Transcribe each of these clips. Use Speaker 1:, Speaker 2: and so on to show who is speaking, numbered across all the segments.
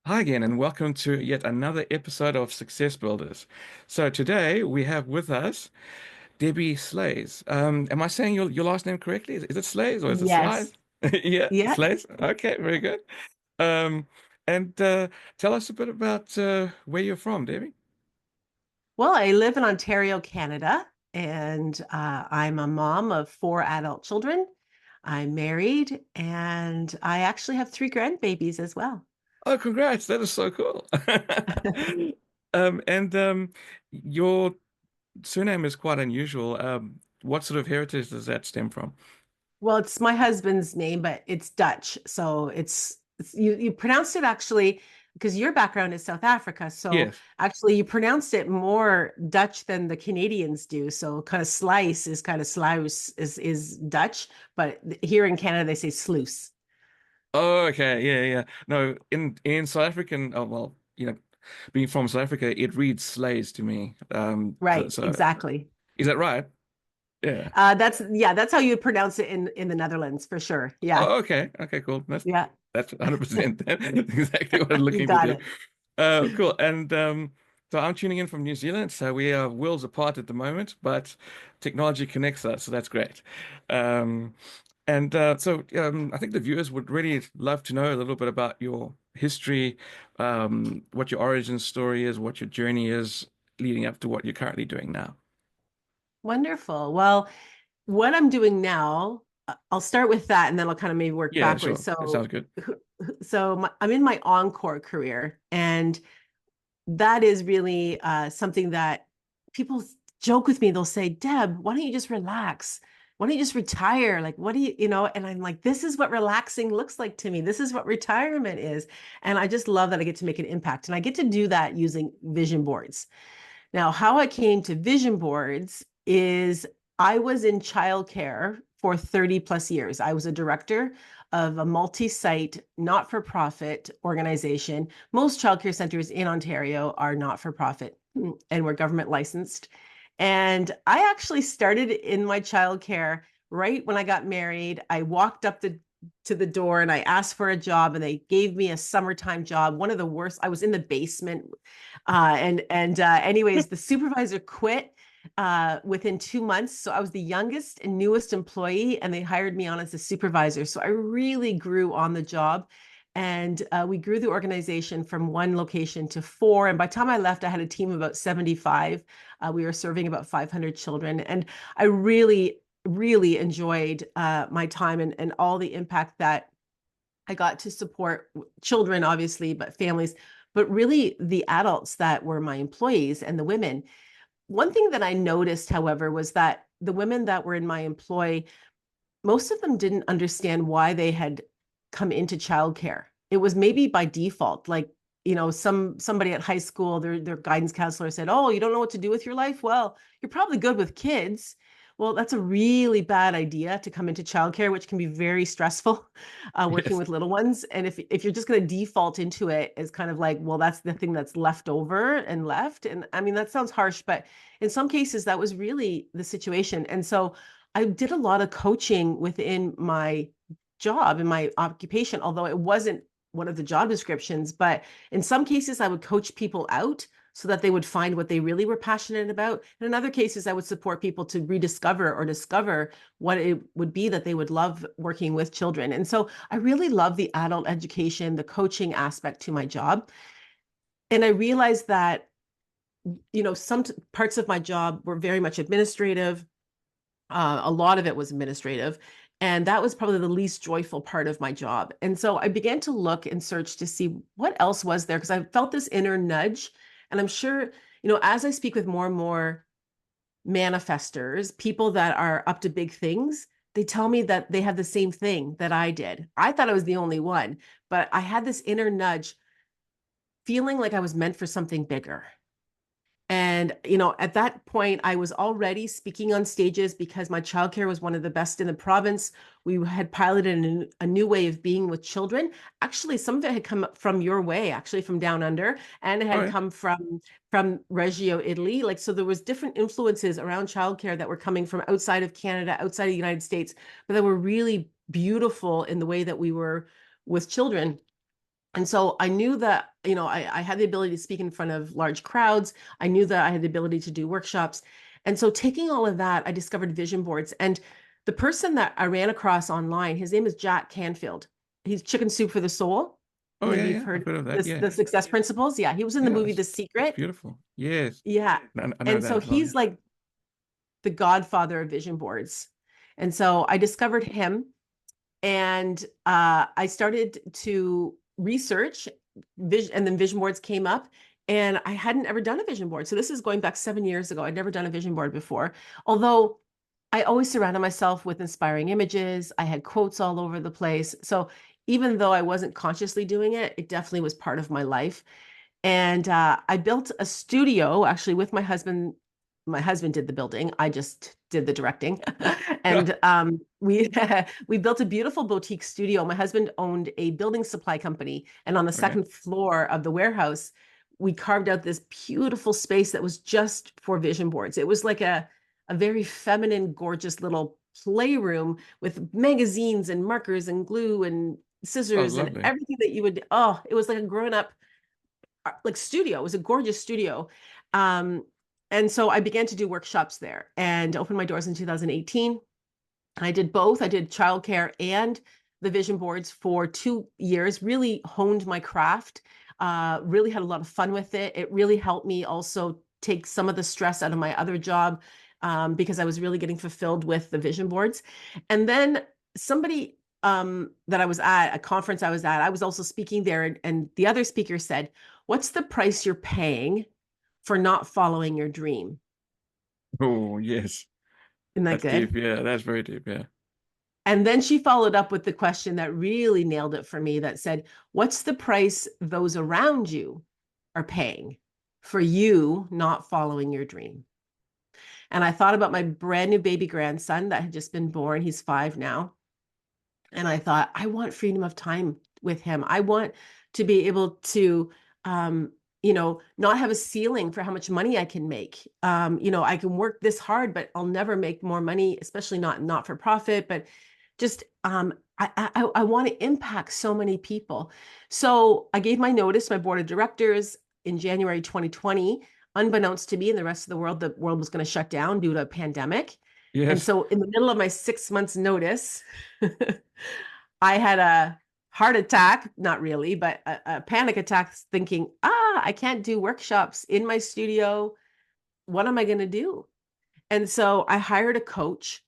Speaker 1: Hi again, and welcome to yet another episode of Success Builders. So today we have with us Debbi Sluys. Am I saying your last name correctly? Is it Sluys or is it Slides?
Speaker 2: Yes.
Speaker 1: Yeah,
Speaker 2: Yeah.
Speaker 1: Sluys. Okay, very good. Um, and tell us a bit about where you're from, Debbie.
Speaker 2: Well, I live in Ontario, Canada, and I'm a mom of four adult children. I'm married, and I actually have three grandbabies as well.
Speaker 1: Oh, congrats! That is so cool. And your surname is quite unusual. What sort of heritage does that stem from?
Speaker 2: Well, it's my husband's name, but it's Dutch. So you pronounced it actually because your background is South Africa. So
Speaker 1: Yes.
Speaker 2: actually you pronounced it more Dutch than the Canadians do. So kind of slice is kind of sluis is Dutch, but here in Canada they say sluice.
Speaker 1: Oh, okay. Yeah, yeah. No, in South African, oh well, being from South Africa, it reads slaves to me.
Speaker 2: Right, exactly.
Speaker 1: Is that right? Yeah.
Speaker 2: That's how you pronounce it in the Netherlands for sure. Yeah.
Speaker 1: Oh, okay. Okay, cool.
Speaker 2: Yeah.
Speaker 1: That's 100% exactly what I'm
Speaker 2: You
Speaker 1: looking to
Speaker 2: got
Speaker 1: do.
Speaker 2: it.
Speaker 1: Cool. And so I'm tuning in from New Zealand, so we are worlds apart at the moment, but technology connects us, so that's great. Um, I think the viewers would really love to know a little bit about your history, what your origin story is, what your journey is leading up to what you're currently doing now.
Speaker 2: Wonderful. Well, what I'm doing now, I'll start with that and then I'll kind of maybe work
Speaker 1: Yeah,
Speaker 2: backwards.
Speaker 1: sure. That sounds good.
Speaker 2: I'm in my encore career, and that is really something that people joke with me. They'll say, Deb, why don't you just relax? Why don't you just retire? Like, what do you? And I'm like, this is what relaxing looks like to me. This is what retirement is. And I just love that I get to make an impact. And I get to do that using vision boards. Now, how I came to vision boards is I was in childcare for 30 plus years. I was a director of a multi-site, not-for-profit organization. Most childcare centers in Ontario are not-for-profit and we're government licensed. And I actually started in my childcare right when I got married. I walked up to the door and I asked for a job and they gave me a summertime job. One of the worst. I was in the basement anyways, the supervisor quit within 2 months. So I was the youngest and newest employee, and they hired me on as a supervisor. So I really grew on the job. And we grew the organization from one location to four. And by the time I left, I had a team of about 75. We were serving about 500 children. And I really enjoyed my time and all the impact that I got to support children, obviously, but families, but really the adults that were my employees and the women. One thing that I noticed, however, was that the women that were in my employ, most of them didn't understand why they had come into childcare. It was maybe by default, like, somebody at high school, their guidance counselor said, "Oh, you don't know what to do with your life? Well, you're probably good with kids." Well, that's a really bad idea to come into childcare, which can be very stressful, working
Speaker 1: Yes.
Speaker 2: with little ones. And if you're just going to default into it as kind of like, well, that's the thing that's left over and left. And I mean, that sounds harsh, but in some cases, that was really the situation. And so I did a lot of coaching within my job and my occupation, although it wasn't one of the job descriptions. But in some cases, I would coach people out so that they would find what they really were passionate about. And in other cases, I would support people to rediscover or discover what it would be that they would love working with children. And so I really love the adult education, the coaching aspect to my job. And I realized that, some parts of my job were very much administrative. A lot of it was administrative. And that was probably the least joyful part of my job. And so I began to look and search to see what else was there because I felt this inner nudge. And I'm sure, as I speak with more and more manifestors, people that are up to big things, they tell me that they have the same thing that I did. I thought I was the only one, but I had this inner nudge feeling like I was meant for something bigger. And, at that point, I was already speaking on stages because my childcare was one of the best in the province. We had piloted a new way of being with children. Actually, some of it had come from your way, actually from down under, and it
Speaker 1: All
Speaker 2: had
Speaker 1: right.
Speaker 2: come from Reggio, Italy. Like, so there was different influences around childcare that were coming from outside of Canada, outside of the United States, but that were really beautiful in the way that we were with children. And so I knew that, I had the ability to speak in front of large crowds. I knew that I had the ability to do workshops. And so taking all of that, I discovered vision boards. And the person that I ran across online, his name is Jack Canfield. He's Chicken Soup for the Soul.
Speaker 1: Oh yeah,
Speaker 2: Maybe you've
Speaker 1: yeah, I've
Speaker 2: heard
Speaker 1: heard of that.
Speaker 2: this,
Speaker 1: Yeah,
Speaker 2: the success principles. Yeah, he was in the
Speaker 1: yeah,
Speaker 2: movie The
Speaker 1: that's
Speaker 2: Secret.
Speaker 1: beautiful. Yes,
Speaker 2: Yeah.
Speaker 1: I know
Speaker 2: And
Speaker 1: that
Speaker 2: so
Speaker 1: as well.
Speaker 2: he's
Speaker 1: Yeah.
Speaker 2: like the godfather of vision boards. And so I discovered him, and I started to research vision, and then vision boards came up, and I hadn't ever done a vision board. So this is going back 7 years ago. I'd never done a vision board before, although I always surrounded myself with inspiring images. I had quotes all over the place. So even though I wasn't consciously doing it, it definitely was part of my life. And I built a studio actually with my husband. My husband did the building. I just did the directing. And we we built a beautiful boutique studio. My husband owned a building supply company, and on the
Speaker 1: Okay.
Speaker 2: second floor of the warehouse, we carved out this beautiful space that was just for vision boards. It was like a very feminine, gorgeous little playroom with magazines and markers and glue and
Speaker 1: Oh,
Speaker 2: scissors and
Speaker 1: lovely.
Speaker 2: everything that you would. Oh, it was like a grown up like studio. It was a gorgeous studio. Um, and so I began to do workshops there and opened my doors in 2018. I did both. I did childcare and the vision boards for 2 years, really honed my craft, really had a lot of fun with it. It really helped me also take some of the stress out of my other job, because I was really getting fulfilled with the vision boards. And then somebody that I was at, a conference I was at, I was also speaking there, and the other speaker said, "What's the price you're paying for not following your dream?"
Speaker 1: Oh, yes,
Speaker 2: Isn't that
Speaker 1: that's deep.
Speaker 2: good?
Speaker 1: Yeah, that's very deep. Yeah.
Speaker 2: And then she followed up with the question that really nailed it for me, that said, "What's the price those around you are paying for you not following your dream?" And I thought about my brand new baby grandson that had just been born. He's 5 now. And I thought, I want freedom of time with him. I want to be able to, not have a ceiling for how much money I can make. I can work this hard, but I'll never make more money, especially not for profit. But just, I want to impact so many people. So I gave my notice, my board of directors, in January 2020. Unbeknownst to me and the rest of the world was going to shut down due to a pandemic. And
Speaker 1: Yes.
Speaker 2: so, in the middle of my 6 months' notice, I had a heart attack, not really, but a panic attack, thinking, I can't do workshops in my studio. What am I going to do? And so I hired a coach,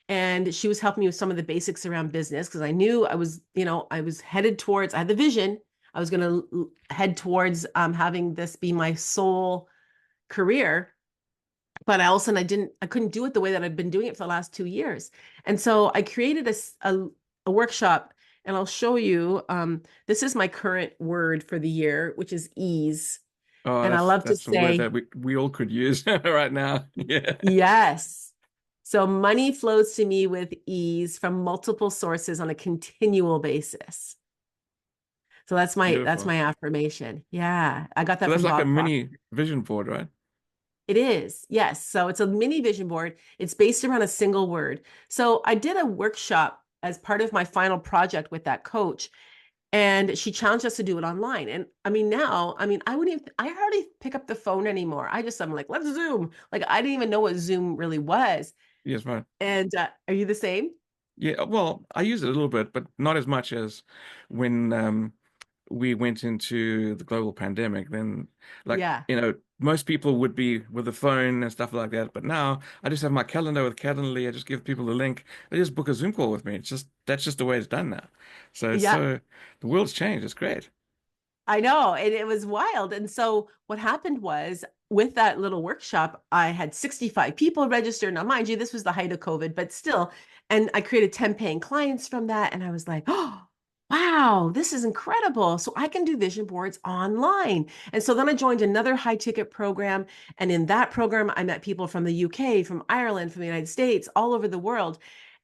Speaker 2: and she was helping me with some of the basics around business, because I knew I was headed towards, I had the vision. I was going to head towards having this be my sole career. But I also, I couldn't do it the way that I've been doing it for the last 2 years. And so I created a workshop, and I'll show you. This is my current word for the year, which is ease.
Speaker 1: Oh,
Speaker 2: And I love to
Speaker 1: that's a word
Speaker 2: say,
Speaker 1: that we all could use right now. Yeah.
Speaker 2: yes. So money flows to me with ease from multiple sources on a continual basis. So that's
Speaker 1: Beautiful.
Speaker 2: my affirmation. Yeah. I got
Speaker 1: So
Speaker 2: that
Speaker 1: that's
Speaker 2: from
Speaker 1: like a
Speaker 2: Bob Proctor.
Speaker 1: mini vision board, right?
Speaker 2: It is, yes. So it's a mini vision board. It's based around a single word. So I did a workshop as part of my final project with that coach, and she challenged us to do it online. And I wouldn't even, I hardly pick up the phone anymore. I'm like, let's Zoom. Like, I didn't even know what Zoom really was.
Speaker 1: Yes, right.
Speaker 2: And are you the same?
Speaker 1: Yeah, well, I use it a little bit, but not as much as when we went into the global pandemic. Then, like,
Speaker 2: Yeah.
Speaker 1: most people would be with the phone and stuff like that. But now I just have my calendar with Calendly. I just give people the link. They just book a Zoom call with me. That's just the way it's done now.
Speaker 2: Yeah.
Speaker 1: So the world's changed. It's great.
Speaker 2: I know, and it was wild. And so what happened was, with that little workshop, I had 65 people registered. Now, mind you, this was the height of COVID, but still. And I created 10 paying clients from that. And I was like, oh, wow, this is incredible. So I can do vision boards online. And so then I joined another high ticket program. And in that program, I met people from the UK, from Ireland, from the United States, all over the world.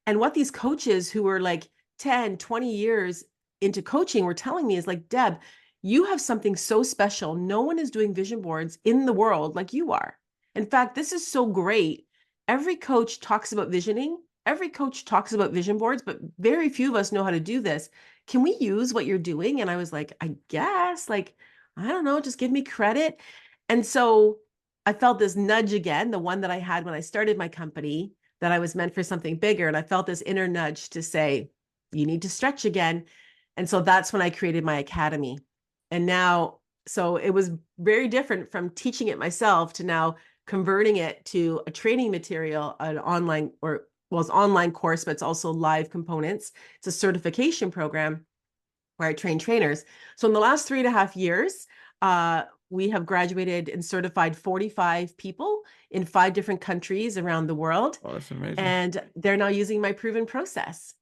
Speaker 2: And what these coaches who were like 10, 20 years into coaching were telling me is like, Deb, you have something so special. No one is doing vision boards in the world like you are. In fact, this is so great. Every coach talks about visioning, every coach talks about vision boards, but very few of us know how to do this. can we use what you're doing? And I was like, I guess, like, I don't know, just give me credit. And so I felt this nudge again, the one that I had when I started my company, that I was meant for something bigger. And I felt this inner nudge to say, you need to stretch again. And so that's when I created my academy. And now, so it was very different from teaching it myself to now converting it to a training material, an online, or well, it's online course, but it's also live components. It's a certification program where I train trainers. So in the last 3.5 years, we have graduated and certified 45 people in 5 different countries around the world.
Speaker 1: Oh, that's amazing.
Speaker 2: And they're now using my proven process.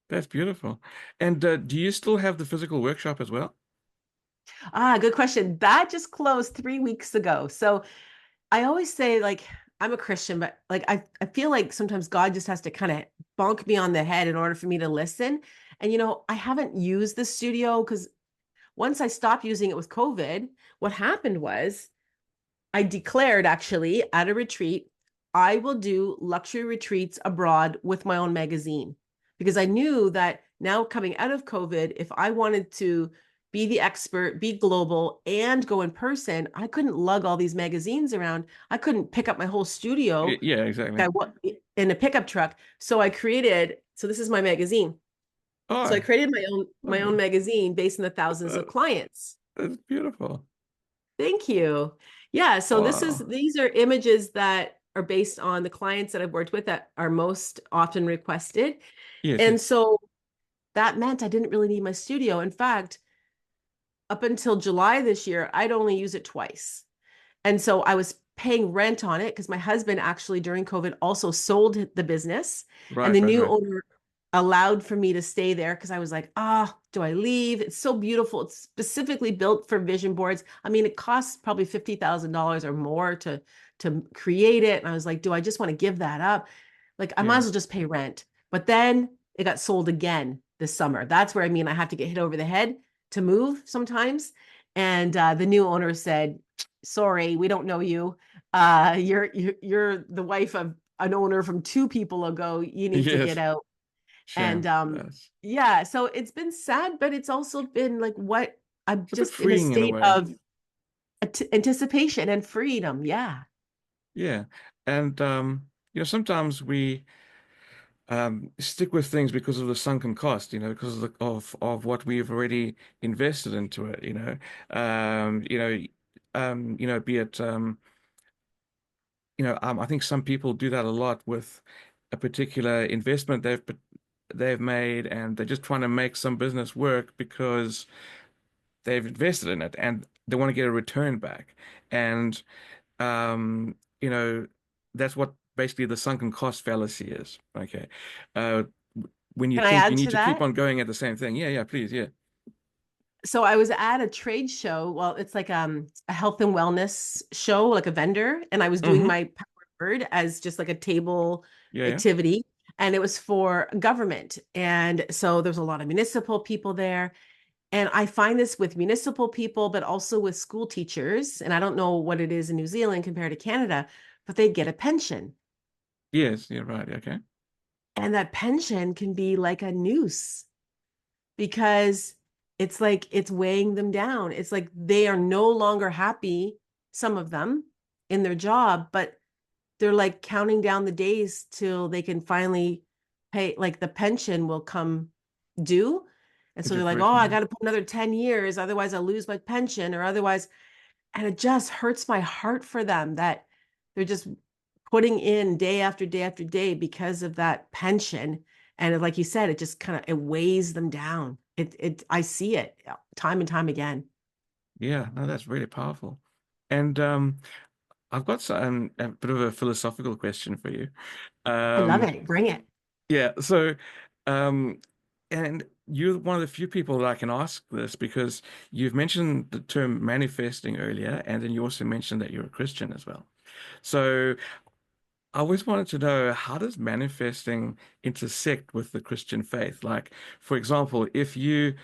Speaker 1: That's beautiful. And do you still have the physical workshop as well?
Speaker 2: Good question. That just closed 3 weeks ago. So I always say, like, I'm a Christian, but like I feel like sometimes God just has to kind of bonk me on the head in order for me to listen. And I haven't used the studio because once I stopped using it with COVID, what happened was I declared actually at a retreat, I will do luxury retreats abroad with my own magazine because I knew that now coming out of COVID, if I wanted to be the expert, be global, and go in person, I couldn't lug all these magazines around. I couldn't pick up my whole studio
Speaker 1: Yeah, exactly.
Speaker 2: I in a pickup truck. So I created, so this is my magazine. So I
Speaker 1: Oh,
Speaker 2: created my own
Speaker 1: lovely.
Speaker 2: magazine based on the thousands
Speaker 1: Uh,
Speaker 2: of clients.
Speaker 1: that's beautiful.
Speaker 2: Thank you. Yeah, so
Speaker 1: Wow.
Speaker 2: these are images that are based on the clients that I've worked with that are most often requested.
Speaker 1: Yes,
Speaker 2: And
Speaker 1: yes.
Speaker 2: so that meant I didn't really need my studio. In fact, up until July this year, I'd only use it twice. And so I was paying rent on it because my husband actually during COVID also sold the business, and
Speaker 1: Right,
Speaker 2: the
Speaker 1: right,
Speaker 2: new
Speaker 1: right.
Speaker 2: owner allowed for me to stay there because I was like, do I leave? It's so beautiful. It's specifically built for vision boards. I mean, it costs probably $50,000 or more to create it. And I was like, do I just want to give that up? Like, I might
Speaker 1: Yeah.
Speaker 2: as well just pay rent. But then it got sold again this summer. That's where I mean I have to get hit over the head to move sometimes. And the new owner said, sorry, we don't know you. You're the wife of an owner from 2 people ago. You need to get
Speaker 1: Yes.
Speaker 2: out. And
Speaker 1: Shame. Yes.
Speaker 2: yeah, so it's been sad, but it's also been like what I'm
Speaker 1: It's a bit
Speaker 2: just in a
Speaker 1: freeing in a
Speaker 2: state
Speaker 1: way.
Speaker 2: of anticipation and freedom. Yeah.
Speaker 1: Yeah. And sometimes we stick with things because of the sunken cost, because of of what we've already invested into it, Um, you know, be it I think some people do that a lot with a particular investment they've made, and they're just trying to make some business work because they've invested in it and they want to get a return back. And um, you know, that's what basically the sunken cost fallacy is. Okay. Uh, when you
Speaker 2: Can I
Speaker 1: think you
Speaker 2: add
Speaker 1: need
Speaker 2: to
Speaker 1: to keep
Speaker 2: that?
Speaker 1: on going at the same thing. Yeah, yeah, please, yeah.
Speaker 2: So I was at a trade show. Well, it's like a health and wellness show, like a vendor, and I was doing
Speaker 1: Hmm.
Speaker 2: my power word as just like a table
Speaker 1: Yeah, yeah.
Speaker 2: activity, and it was for government. And so there's a lot of municipal people there. And I find this with municipal people, but also with school teachers. And I don't know what it is in New Zealand compared to Canada, but they get a pension.
Speaker 1: Yes, yeah, right. Okay.
Speaker 2: And that pension can be like a noose because it's like it's weighing them down. It's like they are no longer happy, some of them, in their job, but they're like counting down the days till they can finally pay, like the pension will come due. And so
Speaker 1: Into
Speaker 2: they're like, oh, I
Speaker 1: fruition.
Speaker 2: got to put another 10 years, otherwise I'll lose my pension, or otherwise. And it just hurts my heart for them that they're just putting in day after day after day because of that pension. And like you said, it just kind of it weighs them down. It I see it time and time again.
Speaker 1: Yeah, no, that's really powerful. And I've got a bit of a philosophical question for you.
Speaker 2: I love
Speaker 1: Um,
Speaker 2: it. Bring it.
Speaker 1: yeah, so um, and you're one of the few people that I can ask this because you've mentioned the term manifesting earlier, and then you also mentioned that you're a Christian as well. So I always wanted to know, how does manifesting intersect with the Christian faith? Like, for example, if you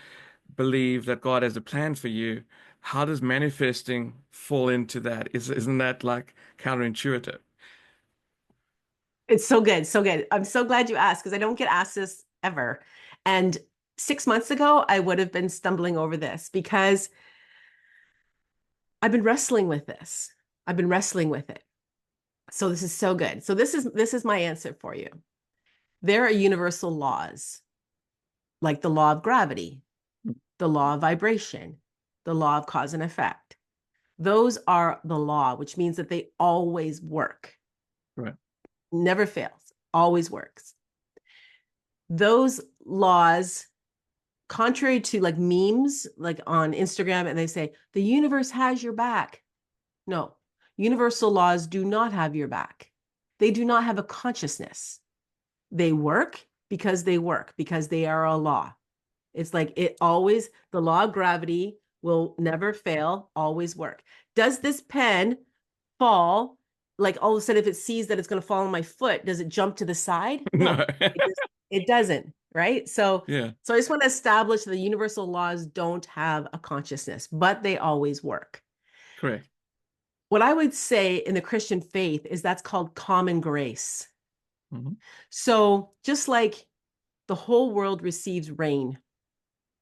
Speaker 1: believe that God has a plan for you, how does manifesting fall into that? Isn't that like counterintuitive?
Speaker 2: It's so good, so good. I'm so glad you asked because I don't get asked this ever. And 6 months ago, I would have been stumbling over this because I've been wrestling with this. I've been wrestling with it. So this is so good. So this is my answer for you. There are universal laws, like the law of gravity, the law of vibration, the law of cause and effect. Those are the law, which means that they always work,
Speaker 1: Right.
Speaker 2: never fails, always works. Those laws, contrary to like memes, like on Instagram, and they say, the universe has your back. No, universal laws do not have your back. They do not have a consciousness. They work because they are a law. It's like it always, the law of gravity will never fail, always work. Does this pen fall? Like all of a sudden, if it sees that it's going to fall on my foot, does it jump to the side?
Speaker 1: No.
Speaker 2: No, it doesn't, right? So,
Speaker 1: Yeah.
Speaker 2: so I just want to establish that the universal laws don't have a consciousness, but they always work.
Speaker 1: Correct.
Speaker 2: What I would say in the Christian faith is that's called common grace.
Speaker 1: Hmm.
Speaker 2: So just like the whole world receives rain,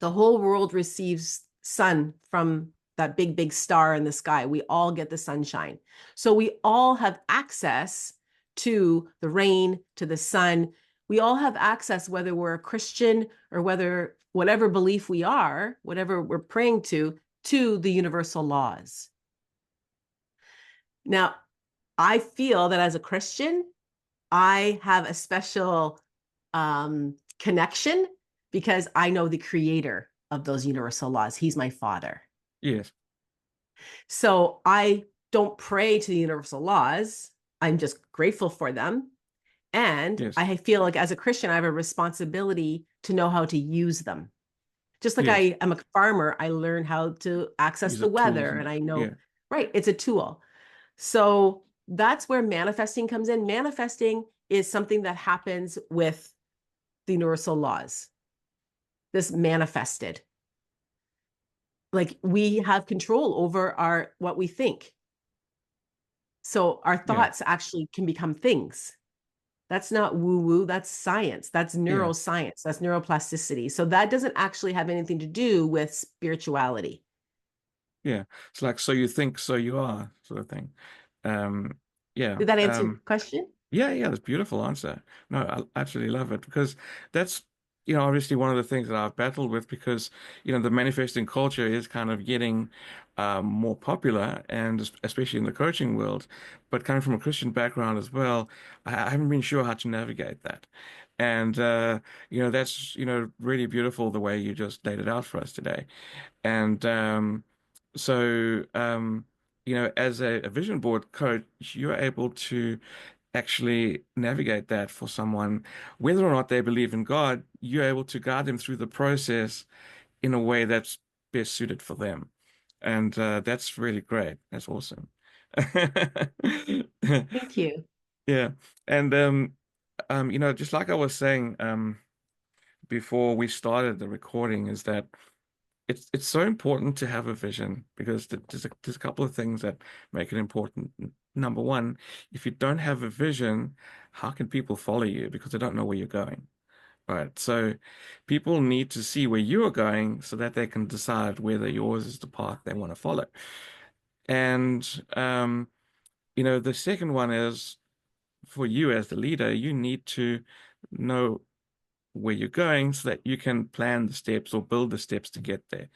Speaker 2: the whole world receives sun from that big, big star in the sky. We all get the sunshine. So we all have access to the rain, to the sun. We all have access, whether we're a Christian or whether whatever belief we are, whatever we're praying to the universal laws. Now, I feel that as a Christian, I have a special connection because I know the creator of those universal laws. He's my father.
Speaker 1: Yes.
Speaker 2: So I don't pray to the universal laws. I'm just grateful for them. And
Speaker 1: Yes.
Speaker 2: I feel like as a Christian, I have a responsibility to know how to use them. Just like
Speaker 1: Yes.
Speaker 2: I am a farmer, I learn how to access
Speaker 1: Use
Speaker 2: the
Speaker 1: the tools
Speaker 2: weather
Speaker 1: and
Speaker 2: and I know,
Speaker 1: yeah.
Speaker 2: right, it's a tool. So that's where manifesting comes in. Manifesting is something that happens with the universal laws. This manifested. Like we have control over our what we think. So our
Speaker 1: Yeah.
Speaker 2: thoughts actually can become things. That's not woo woo, that's science. That's
Speaker 1: Yeah.
Speaker 2: neuroscience. That's neuroplasticity. So that doesn't actually have anything to do with spirituality.
Speaker 1: Yeah. It's like so you think, so you are sort of thing. Um, yeah.
Speaker 2: Did that answer your question?
Speaker 1: Yeah, yeah, that's a beautiful answer. No, I absolutely love it because that's, obviously one of the things that I've battled with because, the manifesting culture is kind of getting more popular and especially in the coaching world. But coming from a Christian background as well, I haven't been sure how to navigate that. And, that's, really beautiful the way you just laid it out for us today. And so, as a vision board coach, you're able to actually navigate that for someone, whether or not they believe in God, you're able to guide them through the process in a way that's best suited for them. And that's really great. That's awesome.
Speaker 2: Thank you.
Speaker 1: Yeah. And just like I was saying before we started the recording, is that it's so important to have a vision because there's a couple of things that make it important. Number one, if you don't have a vision, how can people follow you? Because they don't know where you're going. Right. So people need to see where you are going so that they can decide whether yours is the path they want to follow. And the second one is for you as the leader, you need to know where you're going so that you can plan the steps or build the steps to get there.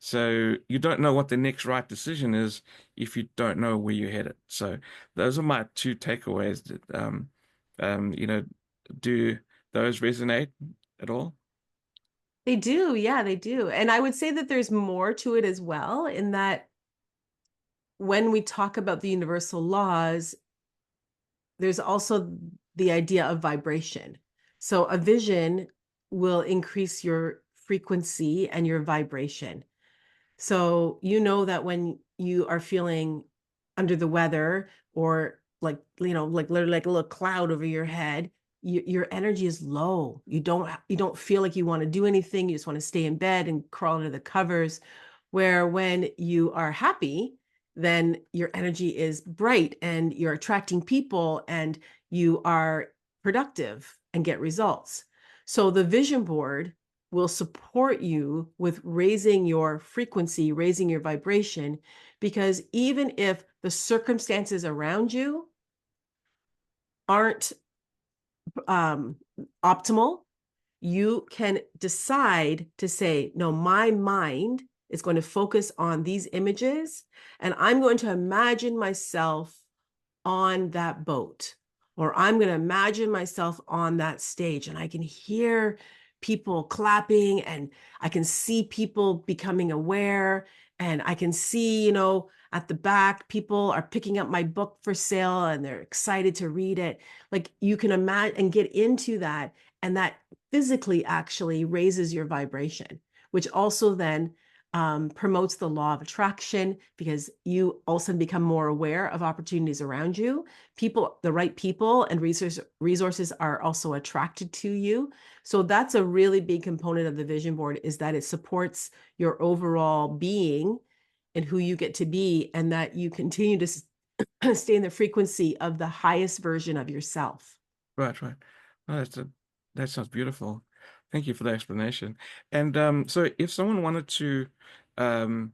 Speaker 1: So you don't know what the next right decision is if you don't know where you're headed. So those are my two takeaways that you know, do those resonate at all?
Speaker 2: They do. Yeah, they do. And I would say that there's more to it as well, in that when we talk about the universal laws, there's also the idea of vibration. So a vision will increase your frequency and your vibration. So you know that when you are feeling under the weather or like literally like a little cloud over your head, your energy is low. You don't feel like you want to do anything. You just want to stay in bed and crawl under the covers. Where when you are happy, then your energy is bright and you're attracting people and you are productive and get results. So the vision board will support you with raising your frequency, raising your vibration, because even if the circumstances around you aren't um, optimal, you can decide to say, no, my mind is going to focus on these images, and I'm going to imagine myself on that boat, or I'm going to imagine myself on that stage, and I can hear people clapping, and I can see people becoming aware, and I can see, at the back, people are picking up my book for sale and they're excited to read it. Like, you can imagine and get into that, and that physically actually raises your vibration, which also then promotes the law of attraction, because you also become more aware of opportunities around you. The right people and resources are also attracted to you. So that's a really big component of the vision board, is that it supports your overall being and who you get to be, and that you continue to stay in the frequency of the highest version of yourself.
Speaker 1: Right, right. Oh, that sounds beautiful. Thank you for the explanation. And so if someone wanted to um,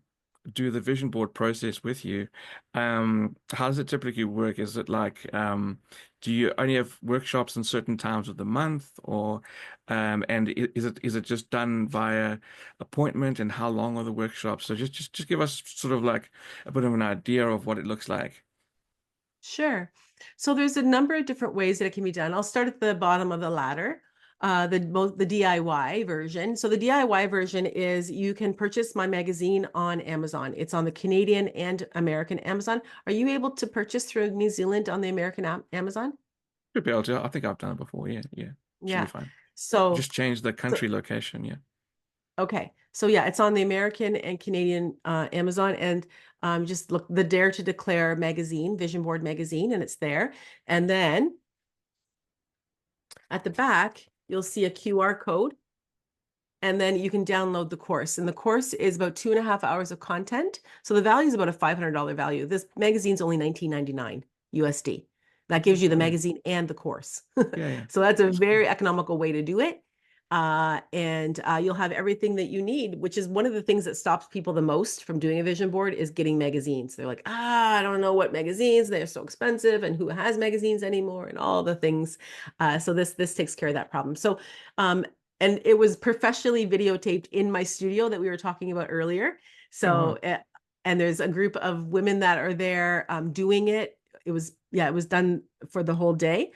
Speaker 1: do the vision board process with you, how does it typically work? Is it like, do you only have workshops in certain times of the month, or is it just done via appointment, and how long are the workshops? So just give us sort of like a bit of an idea of what it looks like.
Speaker 2: Sure. So there's a number of different ways that it can be done. I'll start at the bottom of the ladder, the DIY version. So the DIY version is, you can purchase my magazine on Amazon. It's on the Canadian and American Amazon. Are you able to purchase through New Zealand on the American Amazon?
Speaker 1: Should be able to. I think I've done it before. Yeah, yeah. Should be
Speaker 2: Yeah.
Speaker 1: fine.
Speaker 2: So,
Speaker 1: Just change the
Speaker 2: so
Speaker 1: country location. Yeah.
Speaker 2: okay. So yeah, it's on the American and Canadian Amazon, and just look the Dare to Declare magazine, Vision Board magazine, and it's there. And then at the back, you'll see a QR code, and then you can download the course. And the course is about 2.5 hours of content. So the value is about a $500 value. This magazine's only $19.99 USD. That gives you the
Speaker 1: Okay.
Speaker 2: magazine and the course.
Speaker 1: Yeah, yeah.
Speaker 2: So that's a
Speaker 1: That's cool.
Speaker 2: very economical way to do it. And you'll have everything that you need, which is one of the things that stops people the most from doing a vision board, is getting magazines. They're like, I don't know what magazines, they're so expensive, and who has magazines anymore, and all the things. So this takes care of that problem. So and it was professionally videotaped in my studio that we were talking about earlier.
Speaker 1: Oh,
Speaker 2: So
Speaker 1: wow.
Speaker 2: and there's a group of women that are there doing it. It was done for the whole day.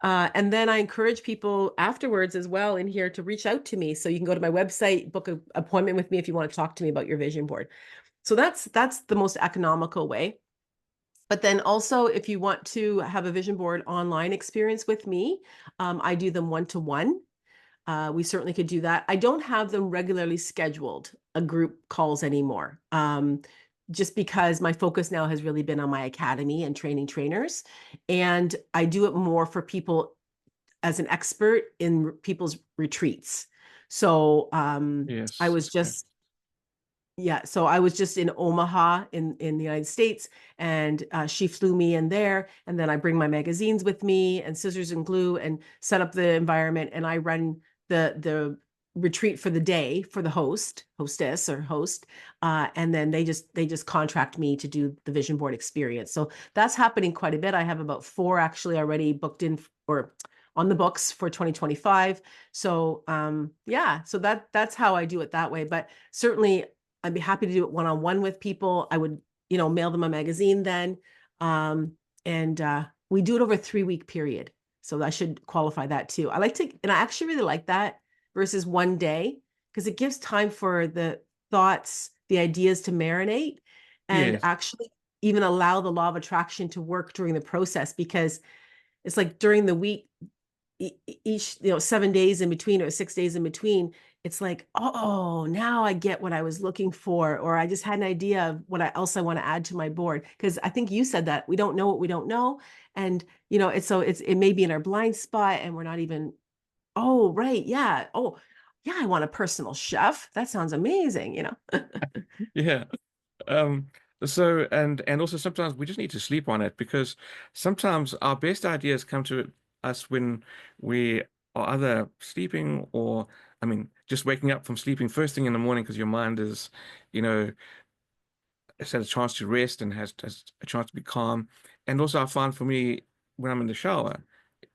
Speaker 2: And then I encourage people afterwards as well in here to reach out to me. So you can go to my website, book an appointment with me if you want to talk to me about your vision board. So that's the most economical way. But then also, if you want to have a vision board online experience with me, I do them one-to-one. We certainly could do that. I don't have them regularly scheduled, group calls anymore, just because my focus now has really been on my academy and training trainers. And I do it more for people as an expert in people's retreats. So I
Speaker 1: Yes.
Speaker 2: was
Speaker 1: Okay.
Speaker 2: just yeah, so I was just in Omaha in the United States, and she flew me in there, and then I bring my magazines with me and scissors and glue, and set up the environment, and I run the retreat for the day for the hostess or host, and then they just contract me to do the vision board experience. So that's happening quite a bit. I have about 4 actually already booked in, or on the books for 2025. So yeah, so that's how I do it that way. But certainly I'd be happy to do it one-on-one with people. I would, mail them a magazine then. Um, and we do it over a 3-week period. So I should qualify that too. And I actually really like that versus one day, because it gives time for the thoughts, the ideas to marinate, and
Speaker 1: Yes.
Speaker 2: actually even allow the law of attraction to work during the process. Because it's like during the week, each 7 days in between, or 6 days in between, it's like, oh, now I get what I was looking for, or I just had an idea of else I want to add to my board. Because I think you said that we don't know what we don't know. And it may be in our blind spot, and we're not even, oh, right, yeah, oh yeah, I want a personal chef, that sounds amazing.
Speaker 1: Yeah. Um, so and also sometimes we just need to sleep on it, because sometimes our best ideas come to us when we are either sleeping, or I mean just waking up from sleeping first thing in the morning because your mind is, you know, has had a chance to rest and has a chance to be calm. And also, I find for me when I'm in the shower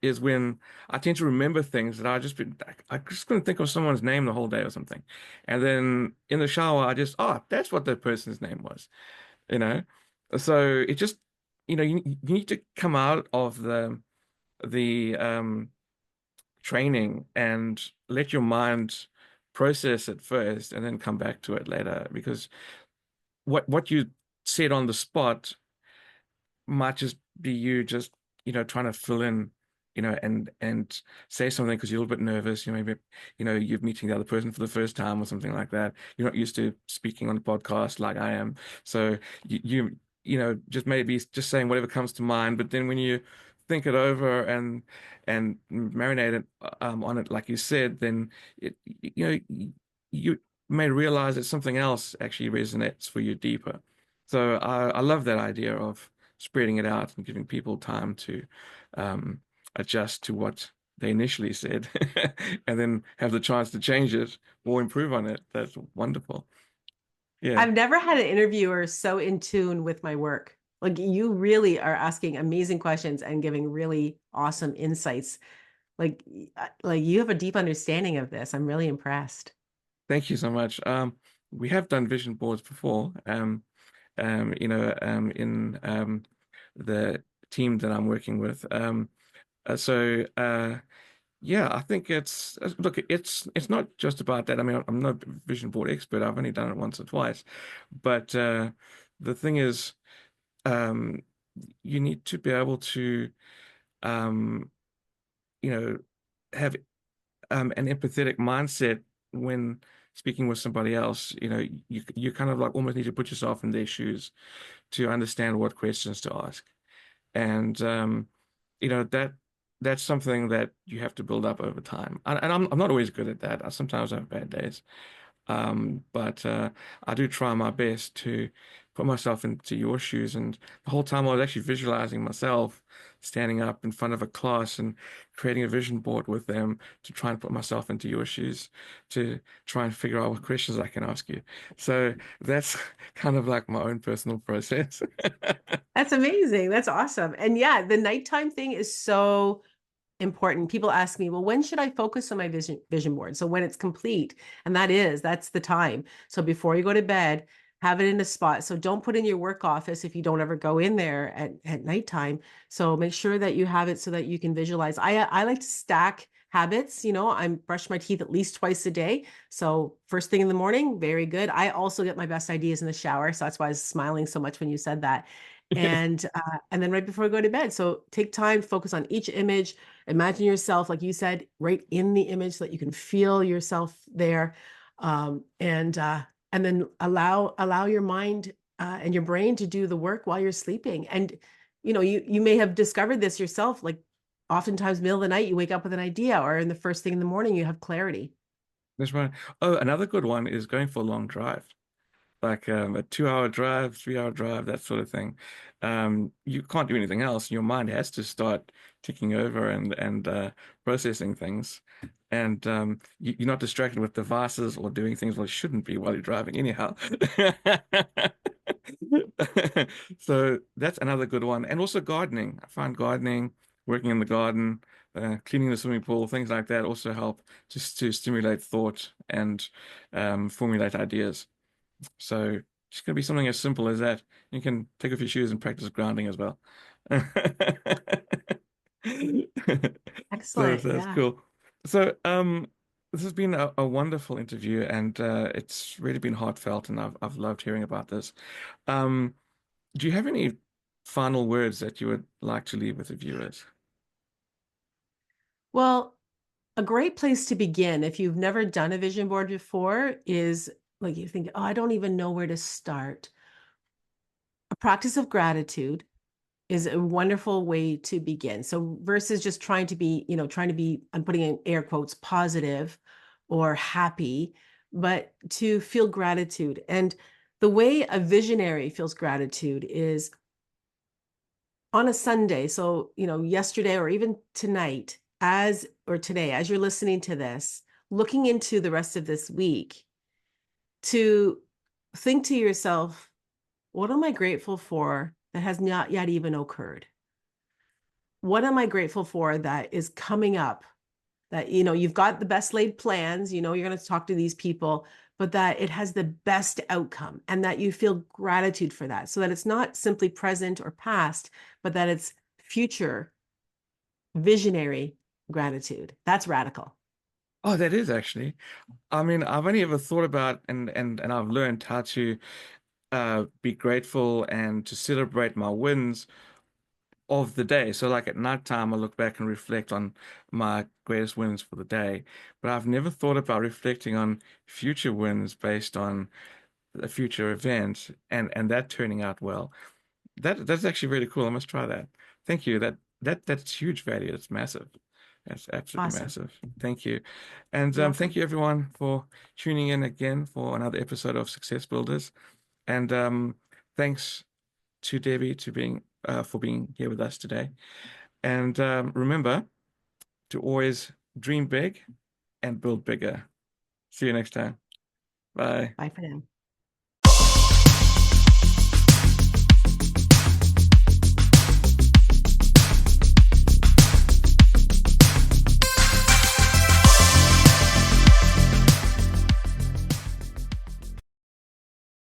Speaker 1: is when I tend to remember things that I just couldn't think of someone's name the whole day or something, and then in the shower I just that's what that person's name was, you know. So it just you need to come out of the training and let your mind process it first and then come back to it later because what you said on the spot might just be you just trying to fill in and say something because you're a little bit nervous, maybe you're meeting the other person for the first time or something like that. You're not used to speaking on a podcast like I am, so just maybe just saying whatever comes to mind, but then when you think it over and marinate it on it like you said, then you may realize that something else actually resonates for you deeper. So I love that idea of spreading it out and giving people time to um, adjust to what they initially said and then have the chance to change it or improve on it. That's wonderful. Yeah.
Speaker 2: I've never had an interviewer so in tune with my work. Like you really are asking amazing questions and giving really awesome insights. Like, like you have a deep understanding of this. I'm really impressed.
Speaker 1: Thank you so much. We have done vision boards before, in the team that I'm working with. So yeah, I think look, it's not just about that. I mean, I'm no vision board expert. I've only done it once or twice, but the thing is, um, you need to be able to, um, you know, have an empathetic mindset when speaking with somebody else. You kind of like almost need to put yourself in their shoes to understand what questions to ask. And that's something that you have to build up over time. And I'm not always good at that. Sometimes I have bad days. But I do try my best to put myself into your shoes. And the whole time I was actually visualizing myself standing up in front of a class and creating a vision board with them to try and put myself into your shoes to try and figure out what questions I can ask you. So that's kind of like my own personal process.
Speaker 2: That's amazing. That's awesome. And yeah, the nighttime thing is so important. People ask me, well, when should I focus on my vision board? So when it's complete, and that's the time. So before you go to bed, have it in a spot. So don't put in your work office if you don't ever go in there at nighttime. So make sure that you have it so that you can visualize. I like to stack habits. I brush my teeth at least twice a day. So first thing in the morning, very good. I also get my best ideas in the shower. So that's why I was smiling so much when you said that. And then right before I go to bed. So take time, focus on each image. Imagine yourself, like you said, right in the image so that you can feel yourself there. And then allow your mind and your brain to do the work while you're sleeping. And you may have discovered this yourself, like oftentimes middle of the night, you wake up with an idea, or in the first thing in the morning, you have clarity.
Speaker 1: That's right. Oh, another good one is going for a long drive, like a 2 hour drive, 3 hour drive, that sort of thing. You can't do anything else. Your mind has to start ticking over and processing things. And you're not distracted with devices or doing things well, you shouldn't be while you're driving, anyhow. So that's another good one. And also gardening. I find gardening, working in the garden, cleaning the swimming pool, things like that also help just to stimulate thought and formulate ideas. So it's going to be something as simple as that. You can take off your shoes and practice grounding as well. So
Speaker 2: Excellent.
Speaker 1: that's
Speaker 2: Yeah.
Speaker 1: cool. So this has been a wonderful interview, and it's really been heartfelt, and I've loved hearing about this. Um, do you have any final words that you would like to leave with the viewers?
Speaker 2: Well, a great place to begin if you've never done a vision board before is like you think, oh, I don't even know where to start. A practice of gratitude is a wonderful way to begin. So versus just trying to be, I'm putting in air quotes, positive or happy, but to feel gratitude. And the way a visionary feels gratitude is on a Sunday. So, yesterday or even tonight, as or today, as you're listening to this, looking into the rest of this week to think to yourself, what am I grateful for that has not yet even occurred? What am I grateful for that is coming up? That, you've got the best laid plans, you're going to talk to these people, but that it has the best outcome and that you feel gratitude for that. So that it's not simply present or past, but that it's future visionary gratitude. That's radical.
Speaker 1: Oh, that is actually. I mean, I've only ever thought about and I've learned how to be grateful and to celebrate my wins of the day. So like at nighttime, I look back and reflect on my greatest wins for the day. But I've never thought about reflecting on future wins based on a future event and that turning out well. That's actually really cool. I must try that. Thank you. That's huge value. That's massive. That's absolutely
Speaker 2: Awesome.
Speaker 1: massive. Thank you. And
Speaker 2: You're
Speaker 1: thank
Speaker 2: welcome.
Speaker 1: you everyone for tuning in again for another episode of Success Builders. And thanks to Debbie to being for being here with us today. And remember to always dream big and build bigger. See you next time. Bye.
Speaker 2: Bye for now.